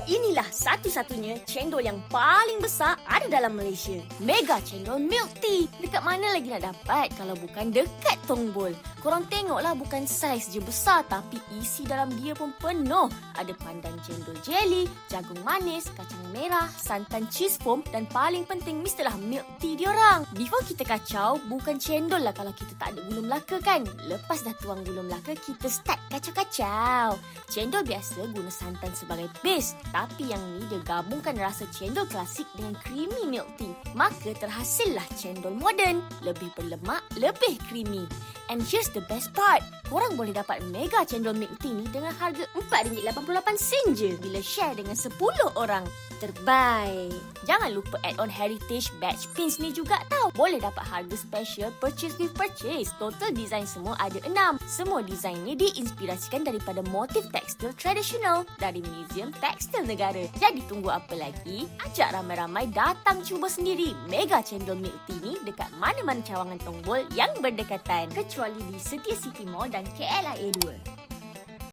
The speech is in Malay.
Inilah satu-satunya cendol yang paling besar ada dalam Malaysia. Mega Cendol Milk Tea. Dekat mana lagi nak dapat kalau bukan dekat Tongbol? Korang tengoklah, bukan saiz je besar tapi isi dalam dia pun penuh. Ada pandan cendol jelly, jagung manis, kacang merah, santan cheese foam dan paling penting mestilah milk tea diorang. Before kita kacau, bukan cendol lah kalau kita tak ada gula melaka kan? Lepas dah tuang gula melaka, kita start kacau-kacau. Cendol biasa guna santan sebagai base. Tapi yang ni dia gabungkan rasa cendol klasik dengan creamy milk tea. Maka terhasillah cendol moden. Lebih berlemak, lebih creamy. And here's the best part. Korang boleh dapat Mega Cendol Milk Tea ni dengan harga RM4.88 je bila share dengan 10 orang. Terbaik. Jangan lupa add on heritage badge pins ni juga tau. Boleh dapat harga special purchase with purchase. Total design semua ada 6. Semua design ni diinspirasikan daripada motif tekstil tradisional dari Museum Tekstil Negara. Jadi tunggu apa lagi? Ajak ramai-ramai datang cuba sendiri Mega Cendol Milk Tea ni dekat mana-mana cawangan Tongbol yang berdekatan. Kecuali di Setia City Mall dan KLIA 2.